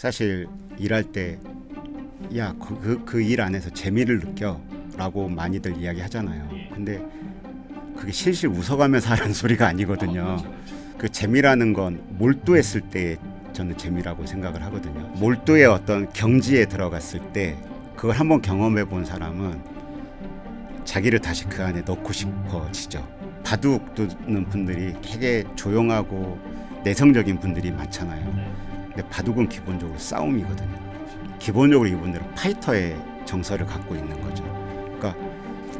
사실 일할 때 야, 그 일 안에서 재미를 느껴라고 많이들 이야기하잖아요. 근데 그게 실실 웃어가면서 하는 소리가 아니거든요. 그 재미라는 건 몰두했을 때 저는 재미라고 생각을 하거든요. 몰두의 어떤 경지에 들어갔을 때 그걸 한번 경험해 본 사람은 자기를 다시 그 안에 넣고 싶어지죠. 바둑 두는 분들이 되게 조용하고 내성적인 분들이 많잖아요. 근데 바둑은 기본적으로 싸움이거든요. 기본적으로 이분들은 파이터의 정서를 갖고 있는 거죠. 그러니까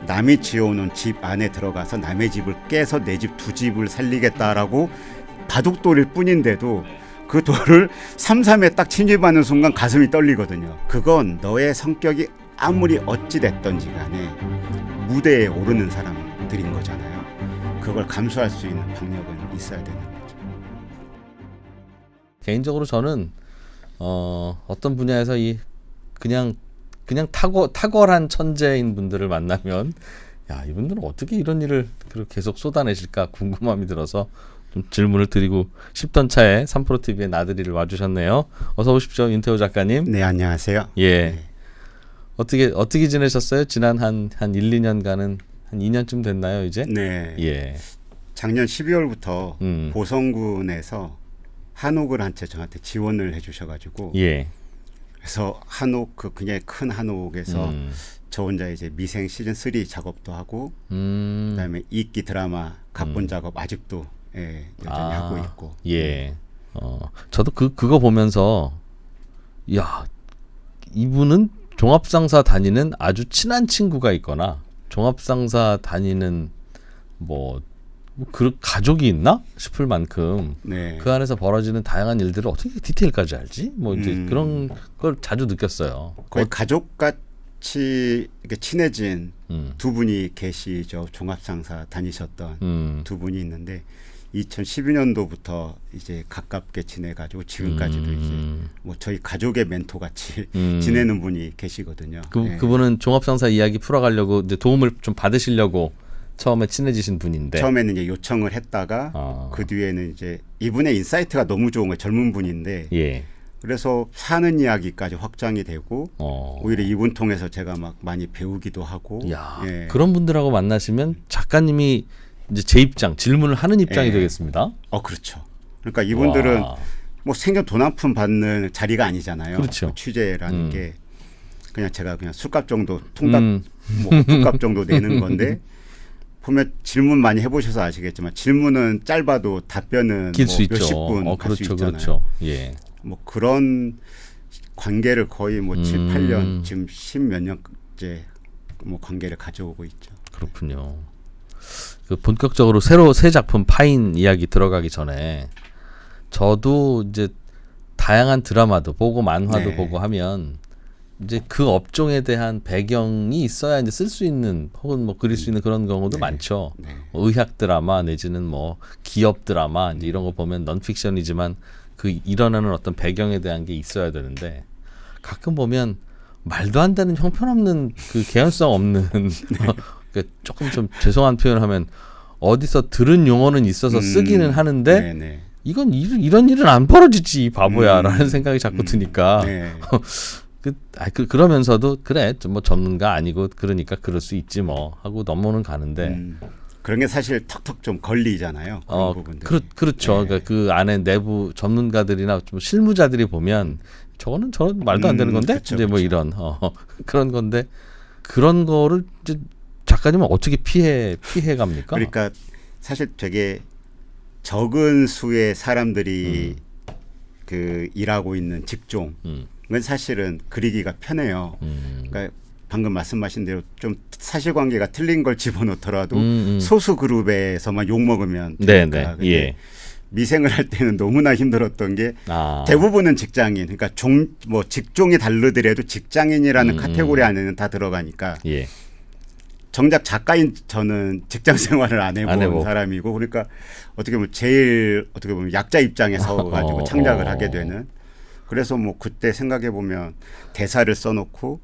남이 지어오는 집 안에 들어가서 남의 집을 깨서 내 집 두 집을 살리겠다라고 바둑돌일 뿐인데도 그 돌을 삼삼에 딱 침입하는 순간 가슴이 떨리거든요. 그건 너의 성격이 아무리 어찌 됐던지 간에 무대에 오르는 사람들인 거잖아요. 그걸 감수할 수 있는 박력은 있어야 되는 거죠. 개인적으로 저는 어떤 분야에서 그냥 탁월한 천재인 분들을 만나면 야, 이분들은 어떻게 이런 일을 계속 쏟아내실까 궁금함이 들어서 좀 질문을 드리고 싶던 차에 3프로TV의 나들이를 와주셨네요. 어서 오십시오, 윤태호 작가님. 네, 안녕하세요. 예. 네. 어떻게 지내셨어요? 지난 한 1, 2년간은 한 2년쯤 됐나요, 이제? 네. 예. 작년 12월부터 보성군에서 한옥을 한 채 저한테 지원을 해주셔가지고, 예. 그래서 한옥 굉장히 큰 한옥에서 저 혼자 이제 미생 시즌 3 작업도 하고, 그다음에 2기 드라마 각본 작업 아직도 여전히 하고 있고. 예. 저도 그거 보면서 야, 이분은 종합상사 다니는 아주 친한 친구가 있거나 종합상사 다니는 그 가족이 있나 싶을 만큼 네. 그 안에서 벌어지는 다양한 일들을 어떻게 디테일까지 알지? 이제 그런 걸 자주 느꼈어요. 거의 가족같이 이렇게 친해진 두 분이 계시죠. 종합상사 다니셨던 두 분이 있는데 2012년도부터 이제 가깝게 지내가지고 지금까지도 이제 저희 가족의 멘토같이 지내는 분이 계시거든요. 그분은 종합상사 이야기 풀어가려고 이제 도움을 좀 받으시려고 처음에 친해지신 분인데 처음에는 이제 요청을 했다가 그 뒤에는 이제 이분의 인사이트가 너무 좋은 거예요. 젊은 분인데 예. 그래서 사는 이야기까지 확장이 되고 오히려 이분 통해서 제가 막 많이 배우기도 하고. 야, 그런 분들하고 만나시면 작가님이 이제 제 입장 질문을 하는 입장이 되겠습니다. 그렇죠. 그러니까 이분들은 뭐 생전 돈 한 푼 받는 자리가 아니잖아요. 그렇죠. 취재라는 게 그냥 제가 그냥 술값 정도 통닭 호프값 정도 내는 건데. 보면 질문 많이 해보셔서 아시겠지만 질문은 짧아도 답변은 길 수 있죠. 몇십 분 갈 수 있잖아요. 그렇죠. 예. 뭐 그런 관계를 거의 7, 8년 지금 10몇 년째 관계를 가져오고 있죠. 그렇군요. 본격적으로 새 작품 파인 이야기 들어가기 전에 저도 이제 다양한 드라마도 보고 만화도 보고 하면 이제 그 업종에 대한 배경이 있어야 이제 쓸 수 있는 혹은 그릴 수 있는 그런 경우도 많죠. 의학 드라마 내지는 기업 드라마 이제 이런 거 보면 넌픽션이지만 그 일어나는 어떤 배경에 대한 게 있어야 되는데 가끔 보면 말도 안 되는 형편없는 그 개연성 없는 조금 좀 죄송한 표현을 하면 어디서 들은 용어는 있어서 쓰기는 하는데 이건 이런 일은 안 벌어지지 이 바보야라는 생각이 자꾸 드니까 그러면서도 그래 뭐 전문가 아니고 그러니까 그럴 수 있지 하고 넘어는 가는데 그런 게 사실 턱턱 좀 걸리잖아요. 그런 부분들. 그렇죠. 그러니까 그 안에 내부 전문가들이나 좀 실무자들이 보면 저거는 말도 안 되는 건데 그쵸, 이제 그쵸. 이런 그런 건데 그런 거를 이제 작가님은 어떻게 피해 갑니까? 그러니까 사실 되게 적은 수의 사람들이 그 일하고 있는 직종은 사실은 그리기가 편해요. 그러니까 방금 말씀하신 대로 좀 사실관계가 틀린 걸 집어넣더라도 소수 그룹에서만 욕 먹으면 되니까. 예. 미생을 할 때는 너무나 힘들었던 게 대부분은 직장인, 그러니까 직종이 다르더라도 직장인이라는 카테고리 안에는 다 들어가니까. 정작 작가인 저는 직장 생활을 안 해본 사람이고 그러니까 어떻게 보면 약자 입장에 서가지고 창작을 하게 되는. 그래서 그때 생각해 보면 대사를 써놓고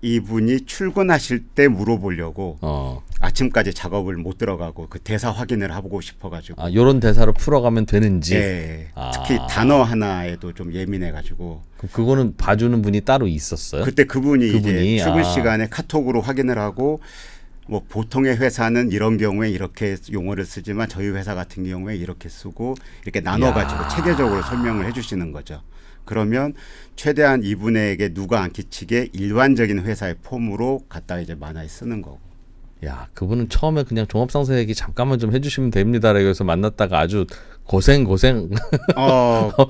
이분이 출근하실 때 물어보려고 아침까지 작업을 못 들어가고 그 대사 확인을 하고 싶어가지고. 아, 요런 대사로 풀어가면 되는지. 네. 아. 특히 단어 하나에도 좀 예민해가지고. 그거는 봐주는 분이 따로 있었어요? 그때 그분이 이제 출근 아. 시간에 카톡으로 확인을 하고 뭐 보통의 회사는 이런 경우에 이렇게 용어를 쓰지만 저희 회사 같은 경우에 이렇게 쓰고 이렇게 나눠가지고 이야. 체계적으로 설명을 해주시는 거죠. 그러면 최대한 이분에게 누가 안 끼치게 일반적인 회사의 폼으로 갖다 이제 만화에 쓰는 거고. 야, 그분은 처음에 그냥 종합상세 얘기 잠깐만 좀 해주시면 됩니다라고 해서 만났다가 아주 고생 그렇죠.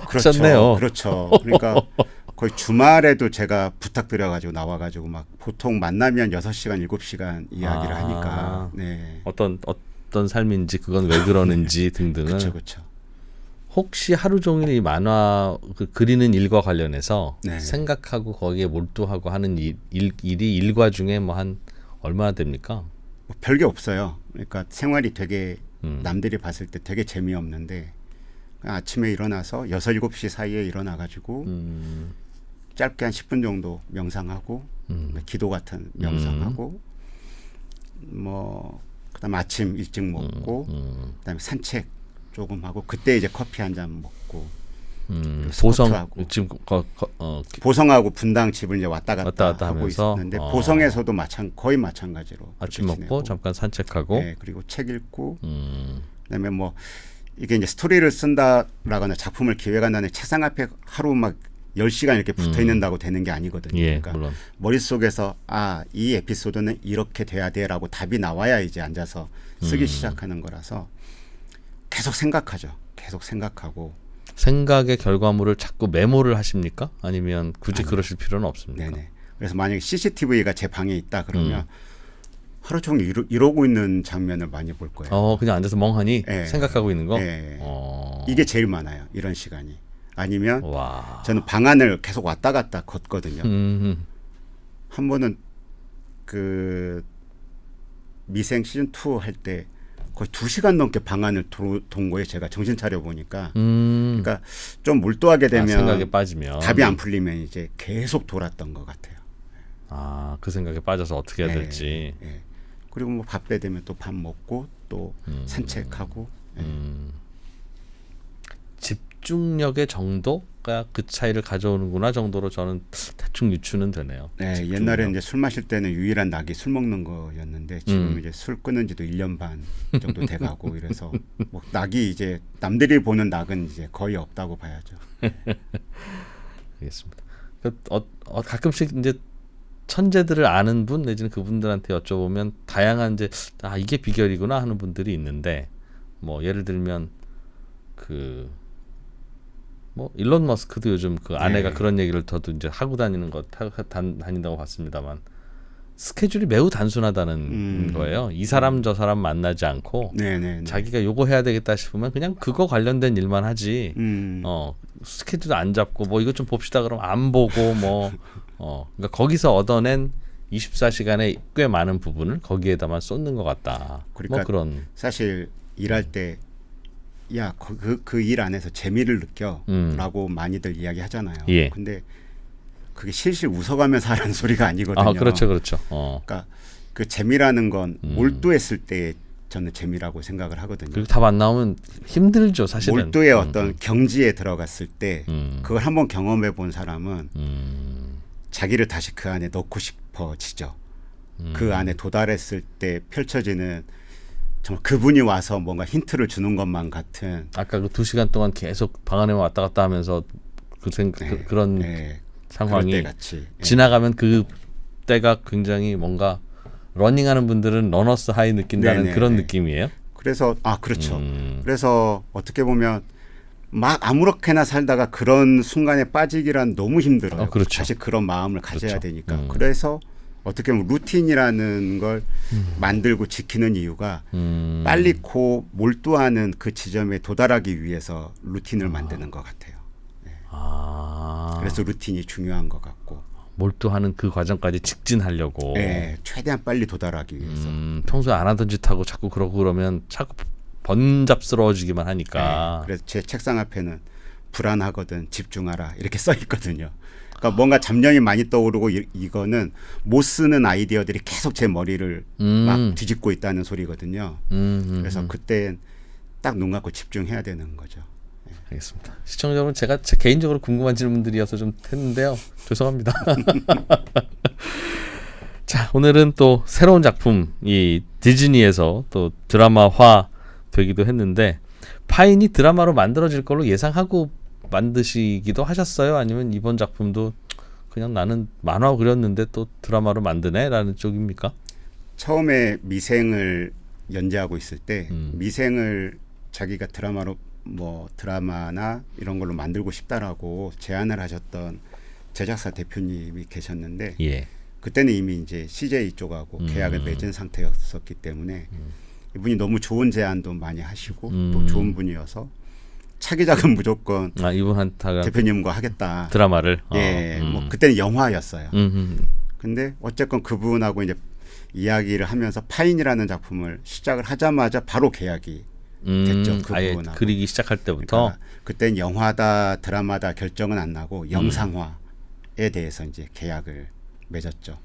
하셨네요. 그렇죠. 그러니까 거의 주말에도 제가 부탁드려가지고 나와가지고 막 보통 만나면 6시간, 7시간 이야기를 하니까. 네. 어떤 삶인지 그건 왜 그러는지 등등은. 그렇죠. 혹시 하루 종일 이 만화 그리는 일과 관련해서 네. 생각하고 거기에 몰두하고 하는 일이 일과 중에 뭐 한 얼마나 됩니까? 뭐 별게 없어요. 그러니까 생활이 되게 남들이 봤을 때 되게 재미없는데 그냥 아침에 일어나서 6, 7시 사이에 일어나가지고 짧게 한 10분 정도 명상하고 기도 같은 명상하고 뭐 그다음 아침 일찍 먹고 그다음에 산책 조금 하고 그때 이제 커피 한 잔 먹고 보성 스쿼트하고. 지금 보성하고 분당 집을 이제 왔다 갔다 하고 하고 하면서? 있었는데 보성에서도 거의 마찬가지로 아침 그렇게 먹고 지내고. 잠깐 산책하고. 네, 그리고 책 읽고 그다음에 뭐 이게 이제 스토리를 쓴다라거나 작품을 기획한다는 책상 앞에 하루 막 10시간 이렇게 붙어 있는다고 되는 게 아니거든요. 예, 그러니까 물론. 머릿속에서 이 에피소드는 이렇게 돼야 돼라고 답이 나와야 이제 앉아서 쓰기 시작하는 거라서 계속 생각하죠. 계속 생각하고. 생각의 결과물을 자꾸 메모를 하십니까? 아니면 굳이 그러실 필요는 없습니까? 네네. 그래서 만약에 CCTV가 제 방에 있다 그러면 하루 종일 이러고 있는 장면을 많이 볼 거예요. 그냥 앉아서 멍하니 네. 생각하고 있는 거? 네. 이게 제일 많아요. 이런 시간이. 아니면 와. 저는 방안을 계속 왔다 갔다 걷거든요. 한 번은 그 미생 시즌 2 할 때 거의 2시간 넘게 방안을 돈 거예요. 제가 정신 차려 보니까. 그러니까 좀 몰두하게 되면 생각에 빠지면 답이 안 풀리면 이제 계속 돌았던 것 같아요. 그 생각에 빠져서 어떻게 해야 네, 될지. 네. 그리고 뭐 밥 때 되면 또 밥 먹고 또 산책하고. 집중력의 정도가 그 차이를 가져오는구나 정도로 저는 대충 유추는 되네요. 네, 집중력. 옛날에 이제 술 마실 때는 유일한 낙이 술 먹는 거였는데 지금 이제 술 끊은 지도 1년 반 정도 돼 가고 이래서 뭐 낙이 이제 남들이 보는 낙은 이제 거의 없다고 봐야죠. 알겠습니다. 가끔씩 이제 천재들을 아는 분 내지는 그분들한테 여쭤보면 다양한 이제 이게 비결이구나 하는 분들이 있는데 뭐 예를 들면 뭐 일론 머스크도 요즘 그 아내가 네. 그런 얘기를 저도 이제 하고 다니는 거 다닌다고 봤습니다만 스케줄이 매우 단순하다는 거예요. 이 사람 저 사람 만나지 않고 네네. 자기가 요거 해야 되겠다 싶으면 그냥 그거 관련된 일만 하지. 스케줄도 안 잡고 뭐 이것 좀 봅시다 그러면 안 보고 그러니까 거기서 얻어낸 24시간의 꽤 많은 부분을 거기에다만 쏟는 것 같다. 그러니까 뭐 그런 사실 일할 때 그 일 안에서 재미를 느껴라고 많이들 이야기하잖아요. 예. 근데 그게 실실 웃어가면서 하는 소리가 아니거든요. 그렇죠. 그러니까 그 재미라는 건 몰두했을 때 저는 재미라고 생각을 하거든요. 그리고 답 안 나오면 힘들죠, 사실은. 몰두의 어떤 경지에 들어갔을 때 그걸 한번 경험해 본 사람은 자기를 다시 그 안에 넣고 싶어지죠. 그 안에 도달했을 때 펼쳐지는 정말 그분이 와서 뭔가 힌트를 주는 것만 같은. 아까 그 2시간 동안 계속 방 안에 왔다 갔다 하면서 그런 상황이 그럴 때 같이. 지나가면 그 때가 굉장히 뭔가 러닝하는 분들은 러너스 하이 느낀다는 그런 느낌이에요. 그래서 그렇죠. 그래서 어떻게 보면 막 아무렇게나 살다가 그런 순간에 빠지기란 너무 힘들어요. 그렇죠. 다시 그런 마음을 가져야 그렇죠. 되니까. 그래서 어떻게 보면 루틴이라는 걸 만들고 지키는 이유가 빨리 몰두하는 그 지점에 도달하기 위해서 루틴을 만드는 것 같아요. 네. 그래서 루틴이 중요한 것 같고. 몰두하는 그 과정까지 직진하려고. 네, 최대한 빨리 도달하기 위해서. 평소에 안 하던 짓 하고 자꾸 그러고 그러면 자꾸 번잡스러워지기만 하니까. 네, 그래서 제 책상 앞에는 불안하거든 집중하라 이렇게 써 있거든요. 그러니까 뭔가 잡념이 많이 떠오르고 이거는 못 쓰는 아이디어들이 계속 제 머리를 막 뒤집고 있다는 소리거든요. 그래서 그때 딱 눈 감고 집중해야 되는 거죠. 알겠습니다. 시청자 여러분, 제가 제 개인적으로 궁금한 질문들이어서 좀 했는데요. 죄송합니다. 자, 오늘은 또 새로운 작품, 이 디즈니에서 또 드라마화 되기도 했는데, 파인이 드라마로 만들어질 걸로 예상하고 만드시기도 하셨어요? 아니면 이번 작품도 그냥 나는 만화 그렸는데 또 드라마로 만드네? 라는 쪽입니까? 처음에 미생을 연재하고 있을 때 미생을 자기가 드라마나 이런 걸로 만들고 싶다라고 제안을 하셨던 제작사 대표님이 계셨는데 예. 그때는 이미 이제 CJ 쪽하고 계약을 맺은 상태였었기 때문에 이분이 너무 좋은 제안도 많이 하시고 또 좋은 분이어서 차기작은 무조건 이분한테 대표님과 하겠다. 드라마를. 예, 뭐 그때는 영화였어요. 근데 어쨌건 그분하고 이제 이야기를 하면서 파인이라는 작품을 시작을 하자마자 바로 계약이 됐죠. 아예 그분하고. 그리기 시작할 때부터. 그러니까 그땐 영화다 드라마다 결정은 안 나고 영상화에 대해서 이제 계약을 맺었죠.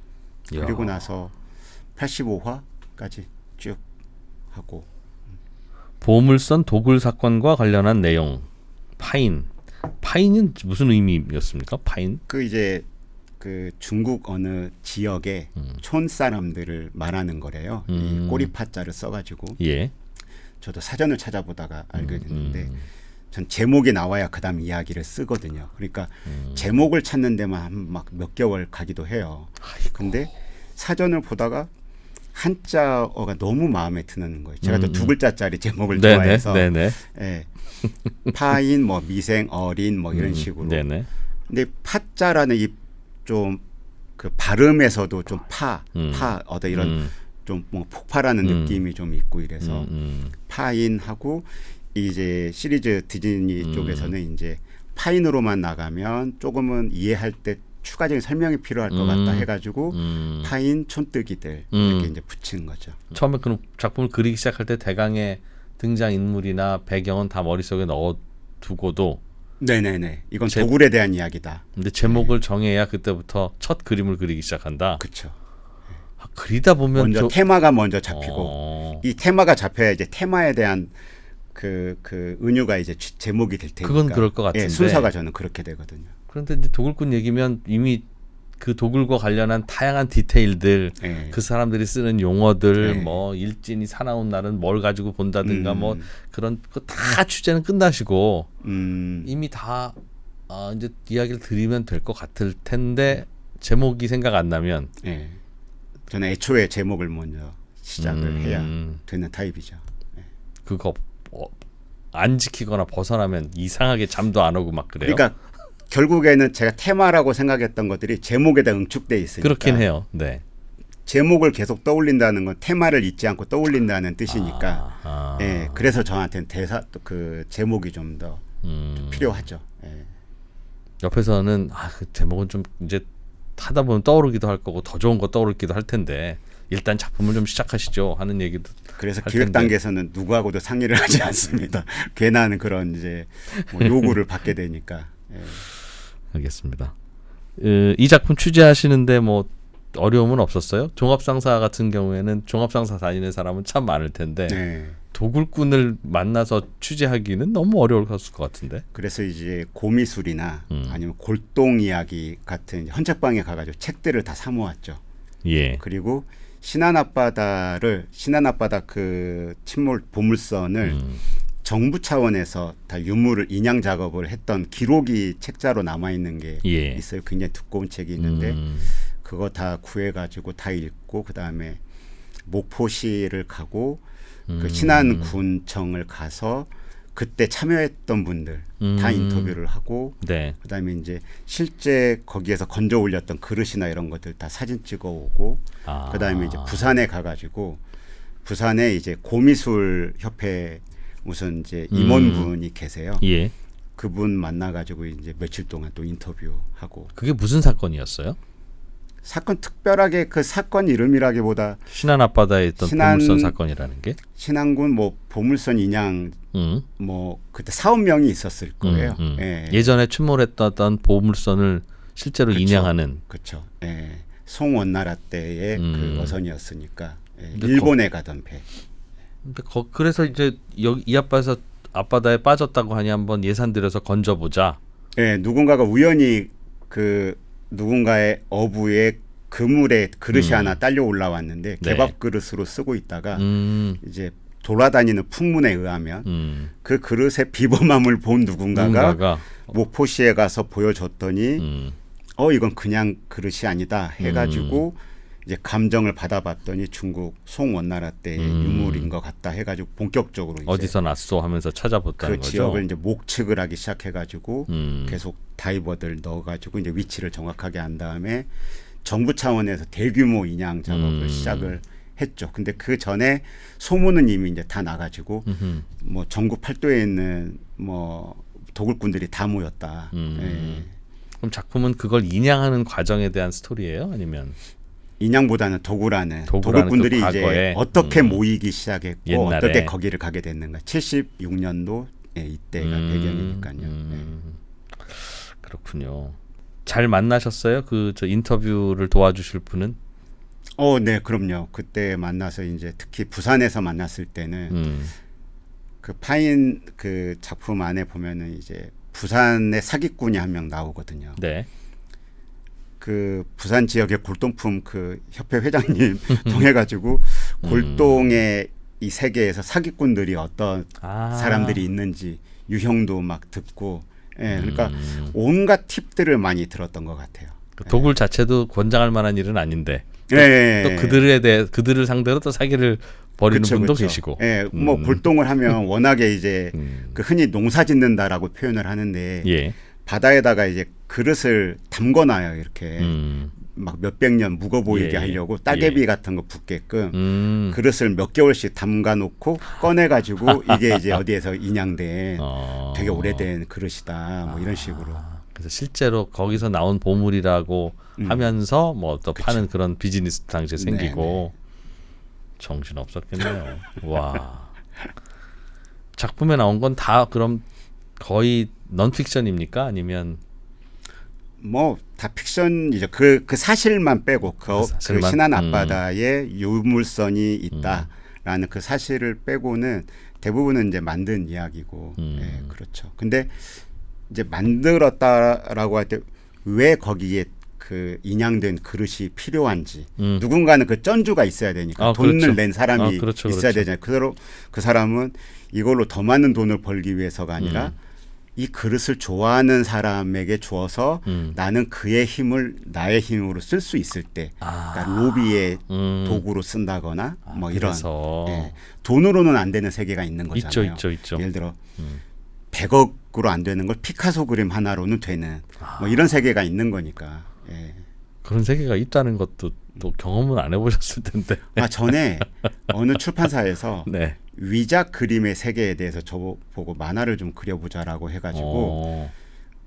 그리고 나서 85화까지 쭉 하고. 보물선 도굴 사건과 관련한 내용. 파인은 무슨 의미였습니까? 파인? 그 이제 그 중국 어느 지역의 촌 사람들을 말하는 거래요. 이 꼬리파자를 써가지고. 예. 저도 사전을 찾아보다가 알게 됐는데 전 제목이 나와야 그다음 이야기를 쓰거든요. 그러니까 제목을 찾는 데만 막 몇 개월 가기도 해요. 근데 사전을 보다가 한자어가 너무 마음에 드는 거예요. 제가 또 두 글자짜리 제목을 좋아해서 예. 파인, 뭐 미생, 어린 뭐 이런 식으로. 네네. 근데 파자라는 이 좀 그 발음에서도 좀 어떤 이런 좀 뭐 폭발하는 느낌이 좀 있고 이래서 파인하고 이제 시리즈 디즈니 쪽에서는 이제 파인으로만 나가면 조금은 이해할 때 추가적인 설명이 필요할 것 같다 해가지고 파인 촌뜨기들 이렇게 이제 붙인 거죠. 처음에 그럼 작품을 그리기 시작할 때 대강의 등장 인물이나 배경은 다 머릿속에 넣어두고도 네네네. 이건 도굴에 대한 이야기다. 근데 제목을 정해야 그때부터 첫 그림을 그리기 시작한다. 그렇죠. 그리다 보면 먼저 테마가 먼저 잡히고 이 테마가 잡혀야 이제 테마에 대한 그 은유가 이제 제목이 될 테니까. 그건 그럴 것 같은데. 예, 순서가 저는 그렇게 되거든요. 그런데 이제 도굴꾼 얘기면 이미 그 도굴과 관련한 다양한 디테일들, 그 사람들이 쓰는 용어들, 뭐 일진이 사나운 날은 뭘 가지고 본다든가 뭐 그런 거 다 취재는 끝나시고 이미 다 이제 이야기를 드리면 될 것 같을 텐데 제목이 생각 안 나면 저는 애초에 제목을 먼저 시작을 해야 되는 타입이죠. 그거 안 지키거나 벗어나면 이상하게 잠도 안 오고 막 그래요. 그러니까 결국에는 제가 테마라고 생각했던 것들이 제목에다 응축돼 있으니까. 그렇긴 해요. 네. 제목을 계속 떠올린다는 건 테마를 잊지 않고 떠올린다는 뜻이니까. 예, 그래서 저한테는 그 제목이 좀 더 필요하죠. 예. 옆에서는 그 제목은 좀 이제 하다 보면 떠오르기도 할 거고 더 좋은 거 떠오르기도 할 텐데 일단 작품을 좀 시작하시죠 하는 얘기도. 그래서 기획 단계에서는 누구하고도 상의를 하지 않습니다. 괜한 그런 이제 뭐 요구를 받게 되니까. 예. 알겠습니다. 이 작품 취재하시는데 뭐 어려움은 없었어요? 종합상사 같은 경우에는 종합상사 다니는 사람은 참 많을 텐데 도굴꾼을 만나서 취재하기는 너무 어려웠을 것 같은데. 그래서 이제 고미술이나 아니면 골동 이야기 같은 헌책방에 가가지고 책들을 다 사모았죠. 예. 그리고 신안 앞바다 그 침몰 보물선을 정부 차원에서 다 유물을 인양 작업을 했던 기록이 책자로 남아 있는 게 있어요. 굉장히 두꺼운 책이 있는데 그거 다 구해가지고 다 읽고 그 다음에 목포시를 가고 그 신안군청을 가서 그때 참여했던 분들 다 인터뷰를 하고 그 다음에 이제 실제 거기에서 건져 올렸던 그릇이나 이런 것들 다 사진 찍어 오고 그 다음에 이제 부산에 가가지고 부산에 이제 고미술 협회 무슨 이제 임원분이 계세요. 예. 그분 만나가지고 이제 며칠 동안 또 인터뷰하고. 그게 무슨 사건이었어요? 사건 특별하게 그 사건 이름이라기보다 신안 앞바다에 있던 신안- 보물선 사건이라는 게. 신안군 뭐 보물선 인양 뭐 그때 사업명이 있었을 거예요. 예. 예전에 침몰했던 보물선을 실제로 그쵸. 인양하는. 그렇죠. 예. 송원나라 때의 그 어선이었으니까 예. 근데 일본에 가던 배. 근데 그래서 이제 여기 이 앞바다에 빠졌다고 하니 한번 예산 들여서 건져보자. 예, 누군가가 우연히 그 누군가의 어부의 그물에 그릇이 하나 딸려 올라왔는데 네. 개밥 그릇으로 쓰고 있다가 이제 돌아다니는 풍문에 의하면 그 그릇의 비범함을 본 누군가가 목포시에 가서 보여줬더니 이건 그냥 그릇이 아니다 해가지고 이제 감정을 받아봤더니 중국 송원나라 때의 유물인 것 같다 해가지고 본격적으로 이제 어디서 났소 하면서 찾아봤다는 그 거죠. 지역을 이제 목측을 하기 시작해가지고 계속 다이버들 넣어가지고 이제 위치를 정확하게 한 다음에 정부 차원에서 대규모 인양 작업을 시작을 했죠. 근데 그 전에 소문은 이미 이제 다 나가지고 뭐 전국 팔도에 있는 뭐 도굴꾼들이 다 모였다. 예. 그럼 작품은 그걸 인양하는 과정에 대한 스토리예요? 아니면 인양보다는 도굴하는 도굴하는 도굴꾼들이 그 이제 과거에? 어떻게 모이기 시작했고 옛날에. 어떻게 거기를 가게 됐는가. 76년도 예, 이때가 배경이니까요. 예. 그렇군요. 잘 만나셨어요? 그 저 인터뷰를 도와주실 분은? 네, 그럼요. 그때 만나서 이제 특히 부산에서 만났을 때는 그 파인 그 작품 안에 보면은 이제 부산의 사기꾼이 한 명 나오거든요. 네. 그 부산 지역의 골동품 그 협회 회장님 통해 가지고 골동의 이 세계에서 사기꾼들이 어떤 사람들이 있는지 유형도 막 듣고 예, 그러니까 온갖 팁들을 많이 들었던 것 같아요. 그 도굴 자체도 권장할 만한 일은 아닌데 또, 예, 또 그들을 상대로 또 사기를 벌이는 그쵸, 분도 그쵸. 계시고. 예, 뭐 골동을 하면 워낙에 이제 그 흔히 농사 짓는다라고 표현을 하는데 예. 바다에다가 이제 그릇을 담궈놔요 이렇게 막 몇백 년 묵어 보이게 예. 하려고 따개비 같은 거 붙게끔 그릇을 몇 개월씩 담가놓고 꺼내가지고 이게 이제 어디에서 인양된 되게 오래된 그릇이다 뭐 이런 식으로. 그래서 실제로 거기서 나온 보물이라고 하면서 뭐 또 파는 그런 비즈니스 당시에 생기고 정신 없었겠네요. 와. 작품에 나온 건 다 그럼 거의 넌픽션입니까? 아니면 뭐 다 픽션이죠. 그 사실만 빼고 그 사실만? 신안 앞바다에 유물선이 있다라는 그 사실을 빼고는 대부분은 이제 만든 이야기고, 예, 그렇죠. 근데 이제 만들었다라고 할 때 왜 거기에 그 인양된 그릇이 필요한지 누군가는 그 전주가 있어야 되니까 돈을 그렇죠. 낸 사람이 그렇죠, 있어야 그렇죠. 되잖아요. 그 사람은 이걸로 더 많은 돈을 벌기 위해서가 아니라 이 그릇을 좋아하는 사람에게 주어서 나는 그의 힘을 나의 힘으로 쓸 수 있을 때 그러니까 로비의 도구로 쓴다거나 뭐 이런 그래서. 예, 돈으로는 안 되는 세계가 있는 거잖아요. 있죠. 예를 들어 100억으로 안 되는 걸 피카소 그림 하나로는 되는 뭐 이런 세계가 있는 거니까. 예. 그런 세계가 있다는 것도 또 경험은 안 해보셨을 텐데. 전에 어느 출판사에서 네. 위작 그림의 세계에 대해서 저보고 만화를 좀 그려보자라고 해가지고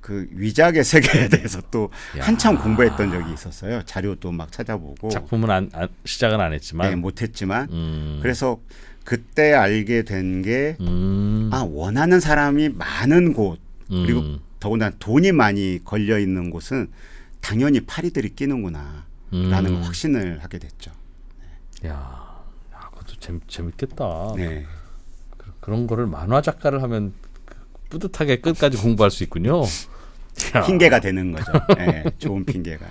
그 위작의 세계에 대해서 또 한참 공부했던 적이 있었어요. 자료도 막 찾아보고 작품은 시작은 안 했지만. 네, 못했지만 그래서 그때 알게 된 게 원하는 사람이 많은 곳 그리고 더군다나 돈이 많이 걸려 있는 곳은 당연히 파리들이 끼는구나 라는 확신을 하게 됐죠. 야, 그것도 재밌겠다. 네. 그런 거를 만화 작가를 하면 뿌듯하게 끝까지 공부할 수 있군요. 핑계가 되는 거죠. 네, 좋은 핑계가.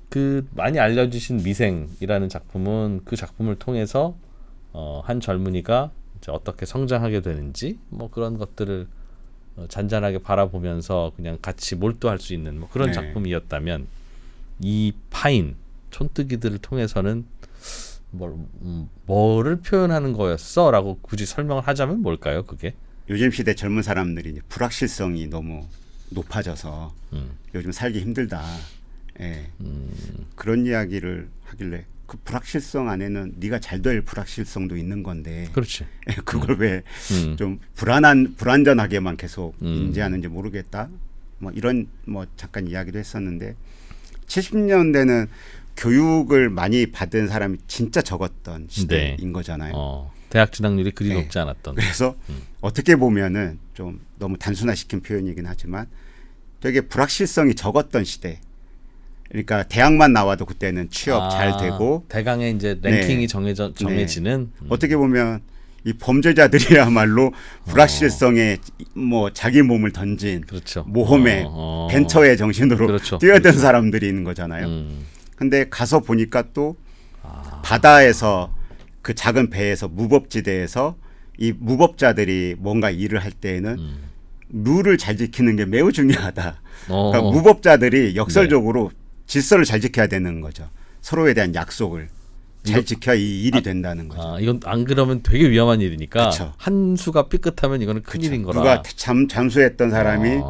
그 많이 알려주신 미생이라는 작품은 그 작품을 통해서 한 젊은이가 이제 어떻게 성장하게 되는지 뭐 그런 것들을 잔잔하게 바라보면서 그냥 같이 몰두할 수 있는 뭐 그런 네. 작품이었다면 이 파인 촌뜨기들을 통해서는 뭐를 표현하는 거였어라고 굳이 설명을 하자면 뭘까요? 그게 요즘 시대 젊은 사람들이 이제 불확실성이 너무 높아져서 요즘 살기 힘들다. 예. 그런 이야기를 하길래 그 불확실성 안에는 네가 잘 될 불확실성도 있는 건데 그렇지. 그걸 왜 좀 불안전하게만 계속 인지하는지 모르겠다. 뭐 이런 뭐 잠깐 이야기도 했었는데 70년대는 교육을 많이 받은 사람이 진짜 적었던 시대인 거잖아요. 대학 진학률이 그리 네. 높지 않았던. 그래서 어떻게 보면은 좀 너무 단순화시킨 표현이긴 하지만 되게 불확실성이 적었던 시대. 그러니까 대학만 나와도 그때는 취업 잘 되고 대강의 이제 랭킹이 네. 정해지는 어떻게 보면 이 범죄자들이야말로 불확실성에 뭐 자기 몸을 던진 그렇죠. 모험의 벤처의 정신으로 그렇죠. 뛰어든 그렇죠. 사람들이 있는 거잖아요. 근데 가서 보니까 또 바다에서 그 작은 배에서 무법지대에서 이 무법자들이 뭔가 일을 할 때에는 룰을 잘 지키는 게 매우 중요하다. 그러니까 무법자들이 역설적으로 질서를 잘 지켜야 되는 거죠. 서로에 대한 약속을 잘 지켜야 이 일이 된다는 거죠. 이건 안 그러면 되게 위험한 일이니까 그쵸. 한 수가 삐끗하면 이거는 큰일인 거라. 누가 잠수했던 사람이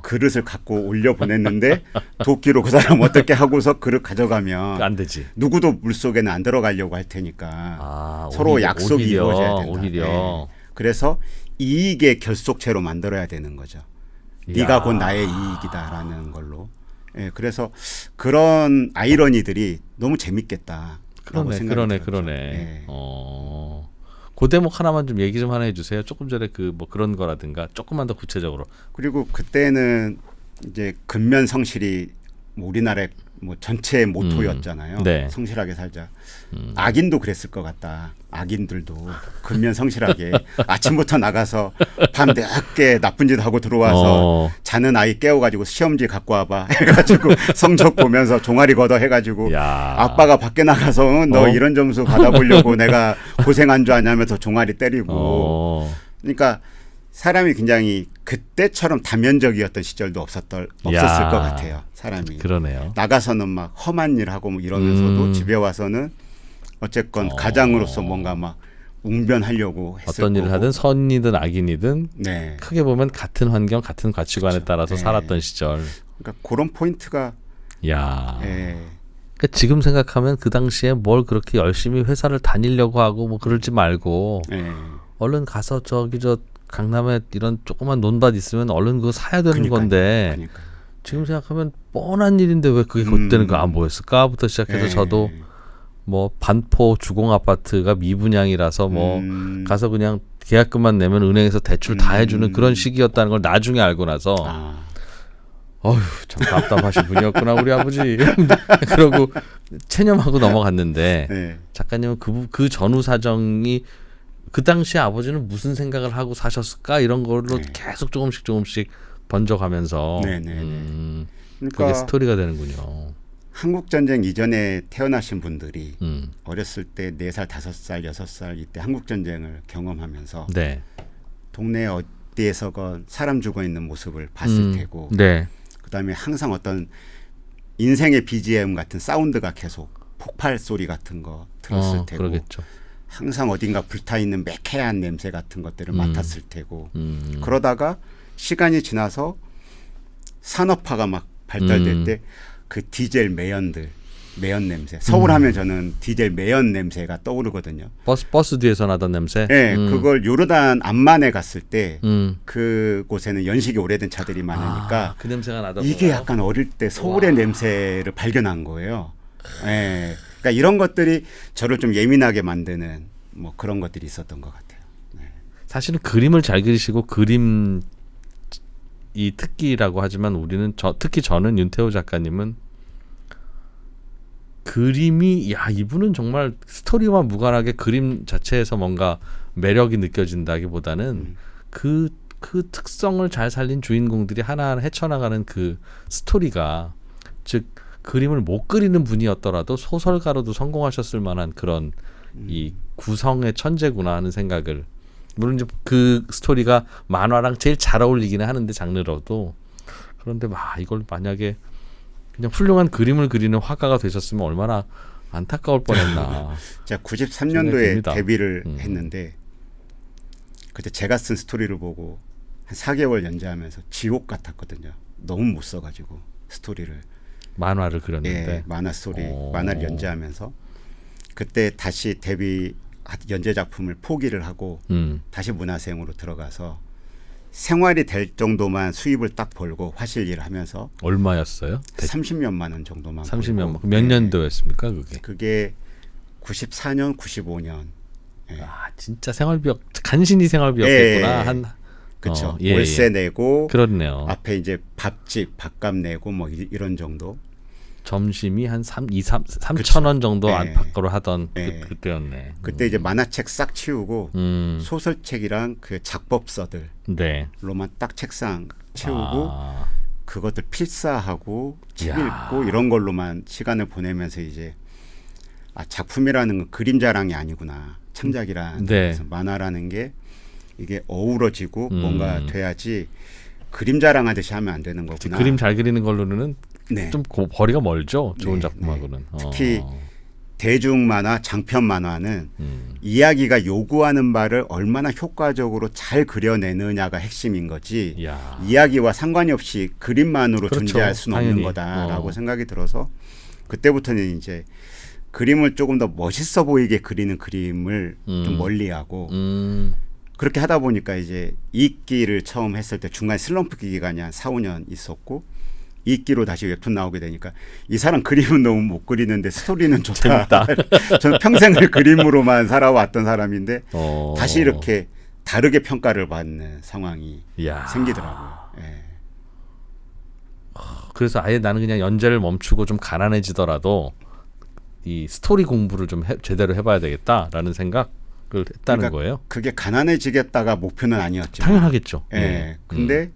그릇을 갖고 올려 보냈는데 도끼로 그 사람 어떻게 하고서 그릇 가져가면 안 되지. 누구도 물속에는 안 들어가려고 할 테니까 서로 오히려, 약속이 이루어져야 된다. 오히려. 네. 그래서 이익의 결속체로 만들어야 되는 거죠. 네가 곧 나의 이익이다라는 걸로. 예, 그래서 그런 아이러니들이 너무 재밌겠다. 그러네. 예. 그 대목 하나만 좀 얘기 좀 하나 해주세요. 조금 전에 그 뭐 그런 거라든가 조금만 더 구체적으로. 그리고 그때는 이제 근면 성실이 뭐 우리나라의 뭐 전체 모토였잖아요. 네. 성실하게 살자. 악인도 그랬을 것 같다. 악인들도 근면 성실하게 아침부터 나가서 밤 늦게 나쁜 짓 하고 들어와서 자는 아이 깨워가지고 시험지 갖고 와봐 해가지고 성적 보면서 종아리 걷어 해가지고 아빠가 밖에 나가서 너 이런 점수 받아보려고 내가 고생한 줄 아냐면서 종아리 때리고 그러니까 사람이 굉장히 그때처럼 다면적이었던 시절도 없었을 것 같아요. 사람이. 그러네요. 나가서는 막 험한 일 하고 뭐 이러면서도 집에 와서는 어쨌건 가장으로서 뭔가 막 웅변하려고 했을 어떤 일을 거고. 하든 선이든 악인이든 네. 크게 보면 같은 환경, 같은 가치관에 그렇죠. 따라서 네. 살았던 시절. 그러니까 그런 포인트가 야. 예. 그러니까 지금 생각하면 그 당시에 뭘 그렇게 열심히 회사를 다니려고 하고 뭐 그러지 말고 예. 얼른 가서 저기 저 강남에 이런 조그만 논밭 있으면 얼른 그거 사야 되는 건데 그러니까요. 지금 생각하면 뻔한 일인데 왜 그게 그때는 안 보였을까부터 시작해서 예. 저도 뭐 반포 주공 아파트가 미분양이라서 뭐 가서 그냥 계약금만 내면 은행에서 대출 다 해주는 그런 시기였다는 걸 나중에 알고 나서 어휴 참 답답하신 분이었구나 우리 아버지 그러고 체념하고 넘어갔는데 네. 작가님은 그 전후 사정이 그 당시 아버지는 무슨 생각을 하고 사셨을까 이런 걸로 계속 조금씩 번져가면서 그러니까 그게 스토리가 되는군요. 한국 전쟁 이전에 태어나신 분들이 어렸을 때 4살, 5살, 6살 이때 한국 전쟁을 경험하면서 네. 동네 어디에서건 사람 죽어 있는 모습을 봤을 테고 네. 그다음에 항상 어떤 인생의 BGM 같은 사운드가 계속 폭발 소리 같은 거 들었을 테고 그러겠죠. 항상 어딘가 불타 있는 매캐한 냄새 같은 것들을 맡았을 테고 그러다가 시간이 지나서 산업화가 막 발달될 때 그 디젤 매연 냄새 서울 하면 저는 디젤 매연 냄새가 떠오르거든요. 버스 뒤에서 나던 냄새. 네, 그걸 요르단 암만에 갔을 때 그곳에는 연식이 오래된 차들이 많으니까 그 냄새가 나더라고요. 이게 약간 어릴 때 서울의 냄새를 발견한 거예요. 네, 그러니까 이런 것들이 저를 좀 예민하게 만드는 뭐 그런 것들이 있었던 것 같아요. 네. 사실은 그림을 잘 그리시고 그림 이 특기라고 하지만 우리는 특히 저는 윤태호 작가님은 그림이 이분은 정말 스토리와 무관하게 그림 자체에서 뭔가 매력이 느껴진다기보다는 그 특성을 잘 살린 주인공들이 하나하나 헤쳐나가는 그 스토리가 즉 그림을 못 그리는 분이었더라도 소설가로도 성공하셨을 만한 그런 이 구성의 천재구나 하는 생각을 물론 이제 그 스토리가 만화랑 제일 잘 어울리기는 하는데 장르로도 그런데 이걸 만약에 그냥 훌륭한 그림을 그리는 화가가 되셨으면 얼마나 안타까울 뻔했나. 제가 93년도에 데뷔를 했는데 그때 제가 쓴 스토리를 보고 한 4개월 연재하면서 지옥 같았거든요. 너무 못 써가지고 스토리를 만화를 그렸는데 예, 만화 스토리 만화를 연재하면서 그때 다시 데뷔 연재 작품을 포기를 하고 다시 문화생으로 들어가서 생활이 될 정도만 수입을 딱 벌고 화실 일을 하면서 얼마였어요? 30몇만 원 정도만 30년 벌고. 몇 년도였습니까 그게? 그게 94년, 95년. 아 진짜 생활비역 간신히 생활비였겠구나. 예. 한 그렇죠. 예, 월세 예. 내고 그렇네요. 앞에 이제 밥집, 밥값 내고 뭐 이런 정도. 점심이 한 3천 원 정도 네. 안팎으로 하던 네. 그때였네. 그때 이제 만화책 싹 치우고 소설책이랑 그 작법서들로만 네. 딱 책상 채우고 아, 그것들 필사하고 책 이야. 읽고 이런 걸로만 시간을 보내면서 이제 작품이라는 건 그림 자랑이 아니구나. 창작이란 네. 그래서 만화라는 게 이게 어우러지고 음. 뭔가 돼야지 그림 자랑하듯이 하면 안 되는 거구나. 그림 잘 그리는 걸로는 네. 좀 거리가 멀죠. 좋은 네, 작품하고는. 특히 대중 만화, 장편 만화는 음. 이야기가 요구하는 바를 얼마나 효과적으로 잘 그려내느냐가 핵심인 거지. 이야. 이야기와 상관이 없이 그림만으로 그렇죠. 존재할 수는 당연히. 없는 거다라고 생각이 들어서 그때부터는 이제 그림을 조금 더 멋있어 보이게 그리는 그림을 좀 멀리하고 그렇게 하다 보니까 이제 이익기를 처음 했을 때 중간 슬럼프 기간이 한 4, 5년 있었고 이익기로 다시 웹툰 나오게 되니까 이 사람 그림은 너무 못 그리는데 스토리는 좋다. 재밌다. 저는 평생을 그림으로만 살아왔던 사람인데 어. 다시 이렇게 다르게 평가를 받는 상황이 이야. 생기더라고요. 예. 그래서 아예 나는 그냥 연재를 멈추고 좀 가난해지더라도 이 스토리 공부를 좀 제대로 해봐야 되겠다라는 생각을 했다는 그러니까 거예요. 그게 가난해지겠다가 목표는 아니었죠. 당연하겠죠. 예. 네. 근데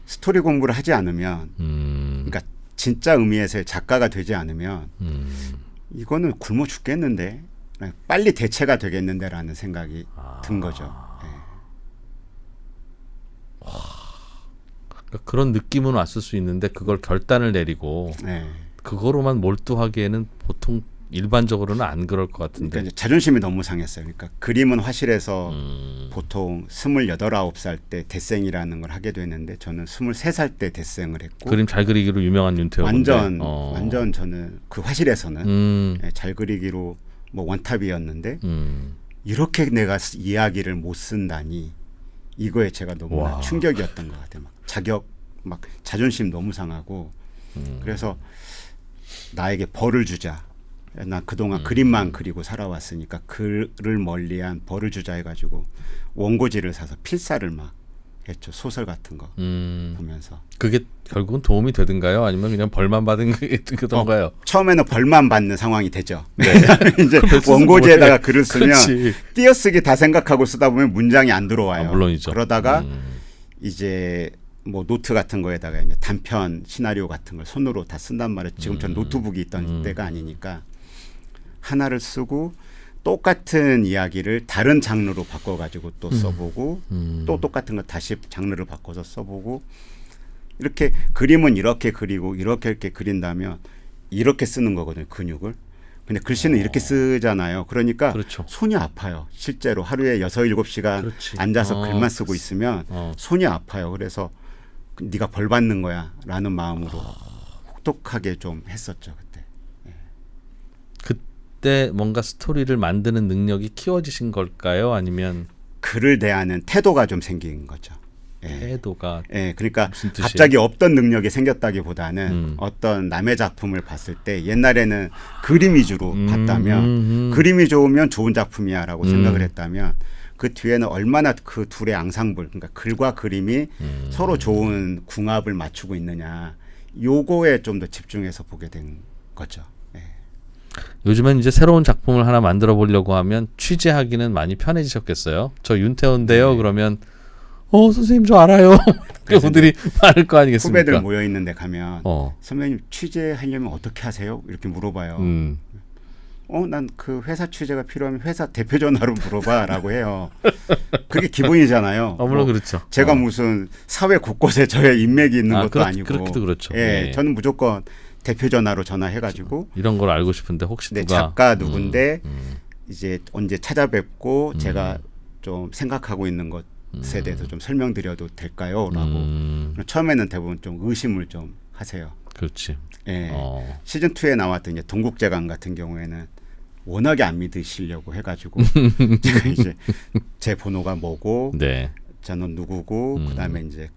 스토리 공부를 하지 않으면 그러니까 진짜 의미에서의 작가가 되지 않으면 이거는 굶어 죽겠는데 빨리 대체가 되겠는데라는 생각이 든 거죠. 예. 그러니까 그런 느낌은 왔을 수 있는데 그걸 결단을 내리고 예. 그거로만 몰두하기에는 보통 일반적으로는 안 그럴 것 같은데. 그러니까 이제 자존심이 너무 상했어요. 그러니까 그림은 화실에서 보통 28, 9살 때 대생이라는 걸 하게 되는데 저는 23살 때 대생을 했고 그림 잘 그리기로 유명한 윤태호 완전 저는 그 화실에서는 예, 잘 그리기로 뭐 원탑이었는데 이렇게 내가 이야기를 못 쓴다니 이거에 제가 너무 와. 충격이었던 것 같아요. 막 자존심 너무 상하고 그래서 나에게 벌을 주자. 나 그동안 그림만 그리고 살아왔으니까 글을 멀리한 벌을 주자 해가지고 원고지를 사서 필사를 막 했죠. 소설 같은 거 보면서. 그게 결국은 도움이 되든가요? 아니면 그냥 벌만 받은 그던가요? 처음에는 벌만 받는 상황이 되죠. 네. 이제 그걸 쓰면 원고지에다가 뭐해. 글을 쓰면 그렇지. 띄어쓰기 다 생각하고 쓰다 보면 문장이 안 들어와요. 물론이죠. 그러다가 이제 뭐 노트 같은 거에다가 이제 단편 시나리오 같은 걸 손으로 다 쓴단 말이에요. 지금처럼 노트북이 있던 때가 아니니까 하나를 쓰고 똑같은 이야기를 다른 장르로 바꿔가지고 또 써보고 또 똑같은 거 다시 장르를 바꿔서 써보고 이렇게 그림은 이렇게 그리고 이렇게 그린다면 이렇게 쓰는 거거든요. 근육을. 근데 글씨는 이렇게 쓰잖아요. 그러니까 그렇죠. 손이 아파요. 실제로 하루에 6, 7시간 그렇지. 앉아서 글만 쓰고 있으면 손이 아파요. 그래서 네가 벌 받는 거야 라는 마음으로 혹독하게 좀 했었죠. 그때. 그때 뭔가 스토리를 만드는 능력이 키워지신 걸까요? 아니면 글을 대하는 태도가 좀 생긴 거죠. 예. 태도가 예, 그러니까 무슨 뜻이에요? 갑자기 없던 능력이 생겼다기보다는 어떤 남의 작품을 봤을 때 옛날에는 그림 위주로 봤다면 그림이 좋으면 좋은 작품이야라고 생각을 했다면 그 뒤에는 얼마나 그 둘의 앙상블 그러니까 글과 그림이 서로 좋은 궁합을 맞추고 있느냐 요거에 좀 더 집중해서 보게 된 거죠. 예. 요즘엔 이제 새로운 작품을 하나 만들어 보려고 하면 취재하기는 많이 편해지셨겠어요. 저 윤태호인데요. 그러면 선생님 저 알아요. 그분들이 많을 거 아니겠습니까? 후배들 모여 있는데 가면 어. 선배님 취재하려면 어떻게 하세요? 이렇게 물어봐요. 난 그 회사 취재가 필요하면 회사 대표 전화로 물어봐라고 해요. 그게 기본이잖아요. 물론 그렇죠. 제가 무슨 사회 곳곳에 저의 인맥이 있는 것도 아니고. 그렇기도 그렇죠. 예, 네. 저는 무조건 대표 전화로 전화해가지고 이런 걸 알고 싶은데 혹시 네, 누가 작가 누군데 이제 언제 찾아뵙고 제가 좀 생각하고 있는 것에 대해서 좀 설명드려도 될까요?라고 처음에는 대부분 좀 의심을 좀 하세요. 그렇지. 예. 시즌 2에 나왔던 이제 동국제강 같은 경우에는 워낙에 안 믿으시려고 해가지고 제가 이제 제 번호가 뭐고 네. 자, 넌 누구고 그다음에 이제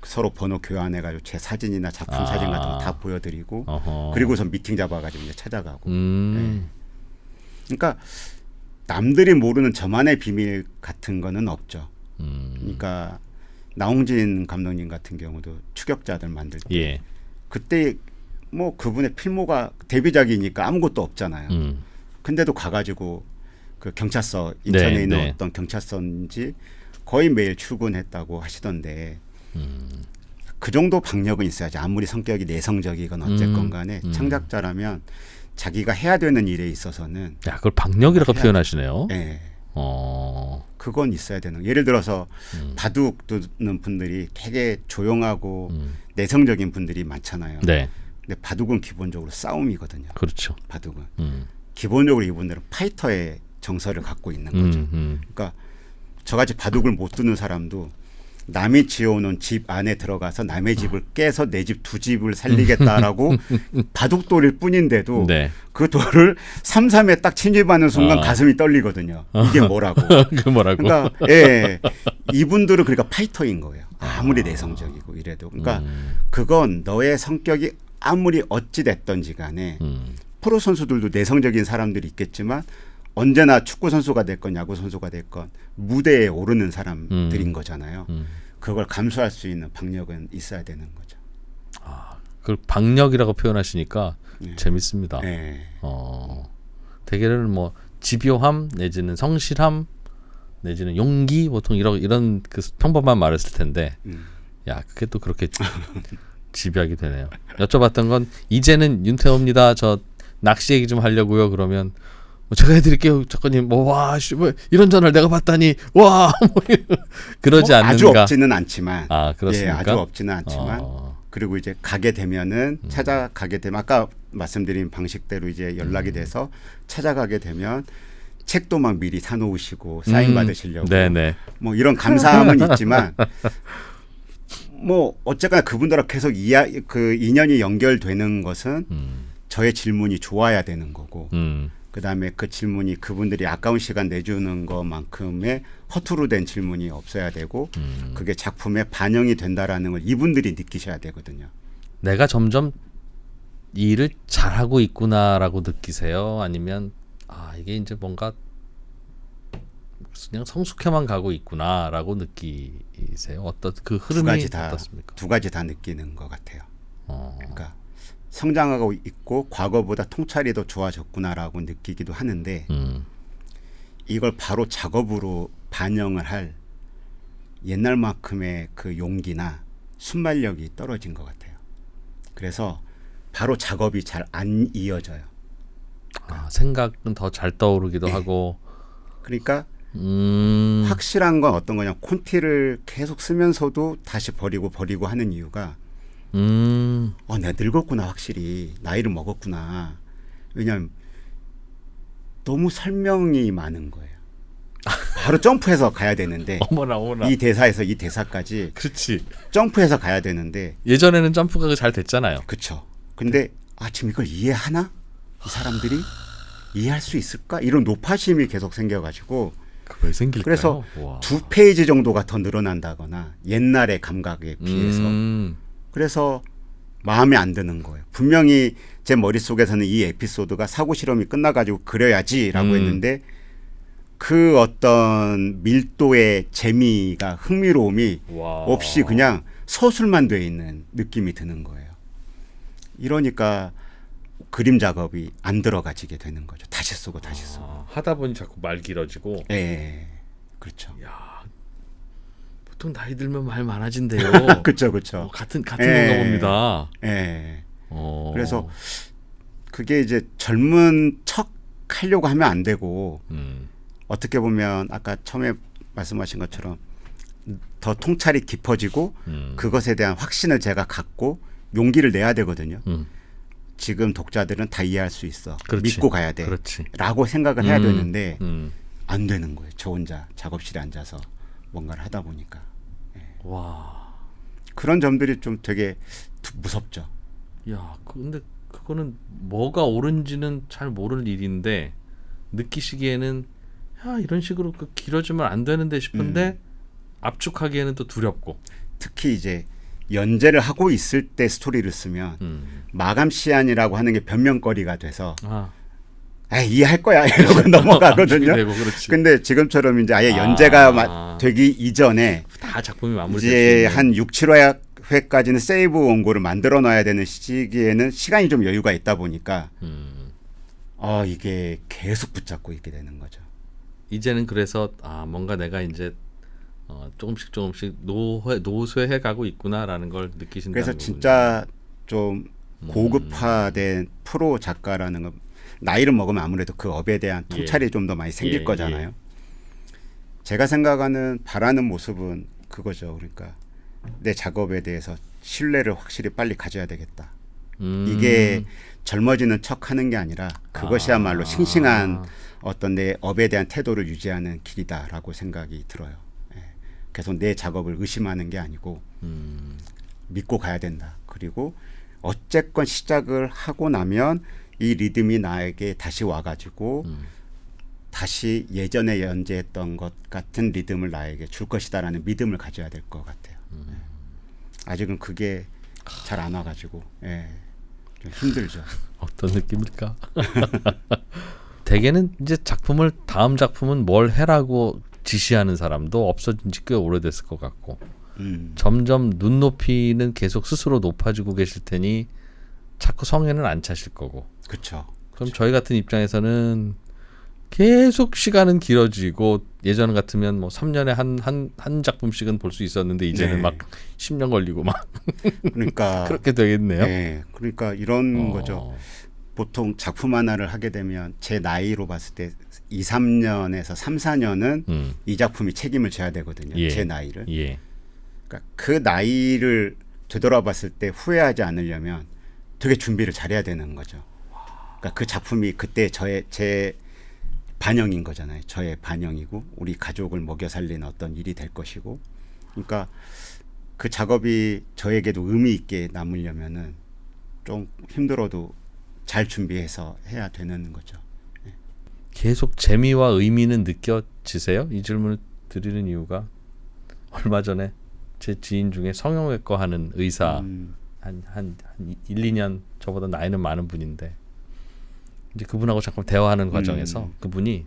서로 번호 교환해가지고 제 사진이나 작품 사진 같은 거 다 보여드리고 그리고선 미팅 잡아가지고 이제 찾아가고. 네. 그러니까 남들이 모르는 저만의 비밀 같은 거는 없죠. 그러니까 나홍진 감독님 같은 경우도 추격자들 만들 때 예. 그때 뭐 그분의 필모가 데뷔작이니까 아무것도 없잖아요. 근데도 가가지고 그 경찰서 인천에 네, 있는 네. 어떤 경찰서인지 거의 매일 출근했다고 하시던데 그 정도 박력은 있어야지. 아무리 성격이 내성적이건 어쨌건 간에 창작자라면 자기가 해야 되는 일에 있어서는 야, 그걸 박력이라고 해야죠. 표현하시네요. 예, 어. 그건 있어야 되는 거예요. 예를 들어서 바둑 두는 분들이 되게 조용하고 내성적인 분들이 많잖아요. 네. 근데 바둑은 기본적으로 싸움이거든요. 그렇죠. 바둑은 음. 기본적으로 이분들은 파이터의 정서를 갖고 있는 거죠. 그러니까 저같이 바둑을 못 두는 사람도 남이 지어놓은 집 안에 들어가서 남의 집을 깨서 내 집 두 집을 살리겠다라고 바둑돌일 뿐인데도 네. 그 돌을 삼삼에 딱 침입하는 순간 가슴이 떨리거든요. 이게 뭐라고. 그 뭐라고? 그러니까 예, 이분들은 그러니까 파이터인 거예요. 아무리 내성적이고 이래도. 그러니까 그건 너의 성격이 아무리 어찌 됐던지 간에 프로 선수들도 내성적인 사람들이 있겠지만 언제나 축구 선수가 됐건 야구 선수가 됐건 무대에 오르는 사람들인 거잖아요. 그걸 감수할 수 있는 박력은 있어야 되는 거죠. 그걸 박력이라고 표현하시니까 네. 재밌습니다. 네. 대개는 뭐 집요함 내지는 성실함 내지는 용기 보통 이런 그 평범한 말을 쓸 텐데 야 그게 또 그렇게 집요하게 되네요. 여쭤봤던 건 이제는 윤태호입니다. 저 낚시 얘기 좀 하려고요. 그러면 제가 해드릴게요, 작가님. 뭐 이런 전화를 내가 받다니 와 그러지 뭐 않는가? 아주 없지는 않지만, 아 그렇습니까? 예, 아주 없지는 않지만, 그리고 이제 가게 되면은 찾아가게 되면 아까 말씀드린 방식대로 이제 연락이 돼서 찾아가게 되면 책도 막 미리 사놓으시고 사인 받으시려고, 네네. 뭐 이런 감사함은 있지만, 뭐 어쨌거나 그분들하고 계속 그 인연이 연결되는 것은 저의 질문이 좋아야 되는 거고. 그다음에 그 질문이 그분들이 아까운 시간 내주는 것만큼의 허투루 된 질문이 없어야 되고 그게 작품에 반영이 된다라는 걸 이분들이 느끼셔야 되거든요. 내가 점점 이 일을 잘하고 있구나라고 느끼세요? 아니면 이게 이제 뭔가 그냥 성숙해만 가고 있구나라고 느끼세요? 어떤 그 흐름이 어떻습니까? 두 가지 다 느끼는 것 같아요. 그러니까 성장하고 있고 과거보다 통찰이 더 좋아졌구나라고 느끼기도 하는데 이걸 바로 작업으로 반영을 할 옛날만큼의 그 용기나 순발력이 떨어진 것 같아요. 그래서 바로 작업이 잘 안 이어져요. 생각은 더 잘 떠오르기도 하고. 그러니까 확실한 건 어떤 거냐, 콘티를 계속 쓰면서도 다시 버리고 하는 이유가 내가 늙었구나, 확실히 나이를 먹었구나. 왜냐하면 너무 설명이 많은 거예요. 바로 점프해서 가야 되는데 어머나. 이 대사에서 이 대사까지 그렇지. 점프해서 가야 되는데 예전에는 점프가 잘 됐잖아요. 그렇죠. 근데 지금 이걸 이해하나? 이 사람들이 이해할 수 있을까? 이런 노파심이 계속 생겨가지고 왜 생길까요? 그래서 와. 2페이지 정도가 더 늘어난다거나 옛날의 감각에 비해서 그래서 마음에 안 드는 거예요. 분명히 제 머릿속에서는 이 에피소드가 사고 실험이 끝나가지고 그려야지라고 했는데 그 어떤 밀도의 재미가 흥미로움이 없이 그냥 서술만 돼 있는 느낌이 드는 거예요. 이러니까 그림 작업이 안 들어가지게 되는 거죠. 다시 쓰고. 하다 보니 자꾸 말 길어지고. 네, 그렇죠. 야, 보통 나이 들면 말 많아진대요. 그렇죠. 같은 건가 봅니다. 네. 그래서 그게 이제 젊은 척 하려고 하면 안 되고 어떻게 보면 아까 처음에 말씀하신 것처럼 더 통찰이 깊어지고 그것에 대한 확신을 제가 갖고 용기를 내야 되거든요. 지금 독자들은 다 이해할 수 있어. 그렇지. 믿고 가야 돼. 그렇지. 라고 생각을 해야 되는데 안 되는 거예요. 저 혼자 작업실에 앉아서 뭔가를 하다 보니까. 와. 그런 점들이 좀 되게 무섭죠. 야, 근데 그거는 뭐가 옳은지는 잘 모르는 일인데 느끼시기에는 이런 식으로 길어지면 안 되는데 싶은데 압축하기에는 또 두렵고. 특히 이제 연재를 하고 있을 때 스토리를 쓰면 마감 시한이라고 하는 게 변명거리가 돼서 이해할 거야 이러고 넘어가거든요. 되고, 그렇지. 근데 지금처럼 이제 아예 연재가 되기 이전에 다 작품이 마무리될 수 이제 있는. 한 6, 7회까지는 세이브 원고를 만들어 놔야 되는 시기에는 시간이 좀 여유가 있다 보니까 이게 계속 붙잡고 있게 되는 거죠. 이제는 그래서 뭔가 내가 이제 조금씩 노쇠해 가고 있구나라는 걸 느끼신다는 그래서 거군요. 진짜 좀 고급화된 프로 작가라는 건 나이를 먹으면 아무래도 그 업에 대한 통찰이 좀 더 많이 생길 거잖아요. 제가 생각하는 바라는 모습은 그거죠. 그러니까 내 작업에 대해서 신뢰를 확실히 빨리 가져야 되겠다. 이게 젊어지는 척하는 게 아니라 그것이야말로 싱싱한 어떤 내 업에 대한 태도를 유지하는 길이다라고 생각이 들어요. 계속 내 작업을 의심하는 게 아니고 믿고 가야 된다. 그리고 어쨌건 시작을 하고 나면 이 리듬이 나에게 다시 와가지고 다시 예전에 연재했던 것 같은 리듬을 나에게 줄 것이다라는 믿음을 가져야 될 것 같아요. 아직은 그게 잘 안 와가지고 좀 힘들죠. 어떤 느낌일까? 대개는 이제 다음 작품은 뭘 해라고 지시하는 사람도 없어진 지 꽤 오래됐을 것 같고 점점 눈높이는 계속 스스로 높아지고 계실 테니 자꾸 성에는 안 차실 거고. 그렇죠. 그럼 저희 같은 입장에서는 계속 시간은 길어지고 예전 같으면 뭐 3년에 한 작품씩은 볼 수 있었는데 이제는 막 10년 걸리고 막 그러니까 그렇게 되겠네요. 네, 그러니까 이런 거죠. 보통 작품 하나를 하게 되면 제 나이로 봤을 때 2, 3년에서 3, 4년은 이 작품이 책임을 져야 되거든요. 제 나이를. 그러니까 그 나이를 되돌아봤을 때 후회하지 않으려면 되게 준비를 잘해야 되는 거죠. 그러니까 그 작품이 그때 제 반영인 거잖아요. 저의 반영이고 우리 가족을 먹여 살리는 어떤 일이 될 것이고. 그러니까 그 작업이 저에게도 의미 있게 남으려면은 좀 힘들어도 잘 준비해서 해야 되는 거죠. 계속 재미와 의미는 느껴지세요? 이 질문을 드리는 이유가 얼마 전에 제 지인 중에 성형외과 하는 의사 한 1, 2년 저보다 나이는 많은 분인데 이제 그분하고 잠깐 대화하는 과정에서 그분이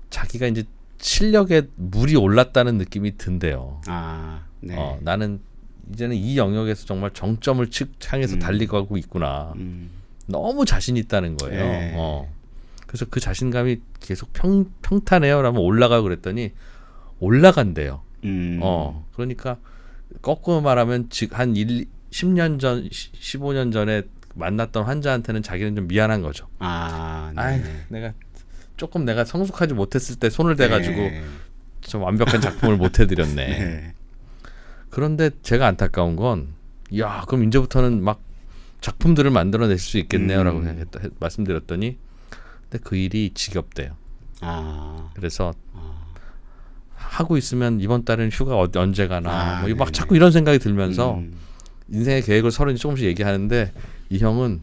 자기가 이제 실력에 물이 올랐다는 느낌이 든대요. 네. 나는 이제는 이 영역에서 정말 정점을 향해서 달리고 있구나. 너무 자신 있다는 거예요. 네. 그래서 그 자신감이 계속 평탄해요. 라면 올라가고 그랬더니 올라간대요. 그러니까 거꾸로 말하면 한 10년 전, 15년 전에 만났던 환자한테는 자기는 좀 미안한 거죠. 네. 내가 성숙하지 못했을 때 손을 대가지고 좀 완벽한 작품을 못 해드렸네. 네. 그런데 제가 안타까운 건, 그럼 이제부터는 막 작품들을 만들어낼 수 있겠네요라고 말씀드렸더니, 근데 그 일이 지겹대요. 그래서 하고 있으면 이번 달엔 휴가 언제 가나, 막 자꾸 이런 생각이 들면서 인생의 계획을 서로 조금씩 얘기하는데 이 형은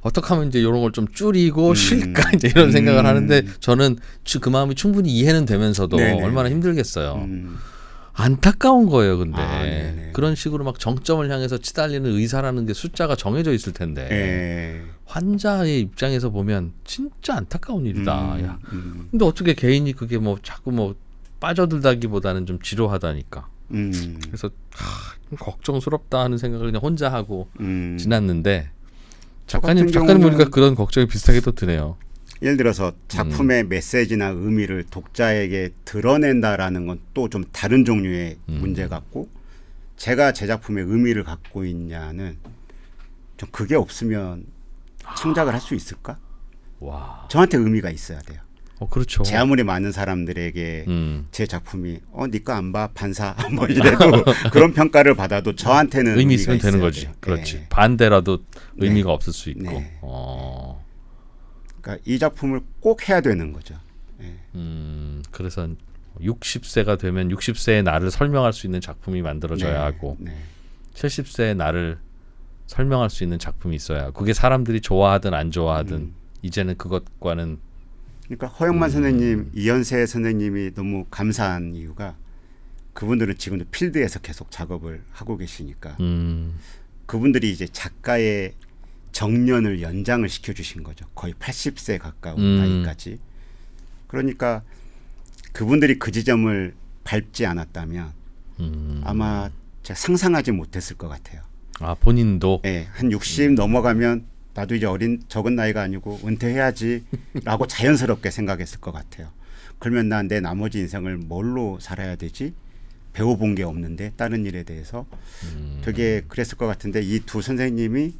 어떻게 하면 이제 이런 걸 좀 줄이고 쉴까 이제 이런 생각을 하는데 저는 그 마음이 충분히 이해는 되면서도 얼마나 힘들겠어요. 안타까운 거예요. 근데 그런 식으로 막 정점을 향해서 치달리는 의사라는 게 숫자가 정해져 있을 텐데 환자의 입장에서 보면 진짜 안타까운 일이다. 근데 어떻게 개인이 그게 뭐 자꾸 뭐 빠져들다기보다는 좀 지루하다니까. 그래서 걱정스럽다 하는 생각을 그냥 혼자 하고 지났는데 작가님 보니까 그런 걱정이 비슷하게 또 드네요. 예를 들어서 작품의 메시지나 의미를 독자에게 드러낸다라는 건 또 좀 다른 종류의 문제 같고 제가 제 작품의 의미를 갖고 있냐는 좀 그게 없으면 창작을 할 수 있을까? 저한테 의미가 있어야 돼요. 그렇죠. 제 아무리 많은 사람들에게 제 작품이 네 거 안 봐 반사 뭐 이래도 그런 평가를 받아도 저한테는 의미 있으면 되는 있어야 거지. 돼요. 그렇지. 반대라도 의미가 없을 수 있고. 그러니까 이 작품을 꼭 해야 되는 거죠. 그래서 60세가 되면 60세의 나를 설명할 수 있는 작품이 만들어져야 하고 70세의 나를 설명할 수 있는 작품이 있어야 하고 그게 사람들이 좋아하든 안 좋아하든 이제는 그것과는 그러니까 허영만 선생님, 이현세 선생님이 너무 감사한 이유가 그분들은 지금도 필드에서 계속 작업을 하고 계시니까 그분들이 이제 작가의 정년을 연장을 시켜주신 거죠. 거의 80세 가까운 나이까지. 그러니까 그분들이 그 지점을 밟지 않았다면 아마 제가 상상하지 못했을 것 같아요. 아 본인도. 네, 한 60 넘어가면 나도 이제 적은 나이가 아니고 은퇴해야지라고 자연스럽게 생각했을 것 같아요. 그러면 난 내 나머지 인생을 뭘로 살아야 되지? 배워본 게 없는데 다른 일에 대해서 되게 그랬을 것 같은데 이 두 선생님이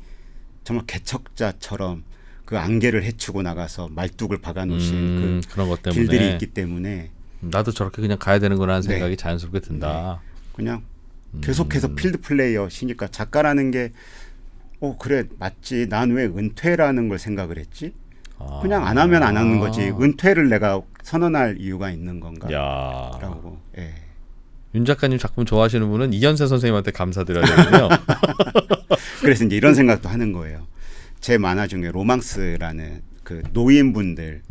정말 개척자처럼 그 안개를 헤치고 나가서 말뚝을 박아놓으신 그런 것 때문에 길들이 있기 때문에 나도 저렇게 그냥 가야 되는구나 하는 네. 생각이 자연스럽게 든다. 그냥 계속해서 필드 플레이어시니까 작가라는 게 그래 맞지. 난 왜 은퇴라는 걸 생각을 했지? 그냥 안 하면 안 하는 거지. 은퇴를 내가 선언할 이유가 있는 건가? 야. 라고. 예. 윤 작가님 작품 좋아하시는 분은 이현세 선생님한테 감사드려야 되군요. 그래서 이제 이런 생각도 하는 거예요. 제 만화 중에 로망스라는 그 노인분들을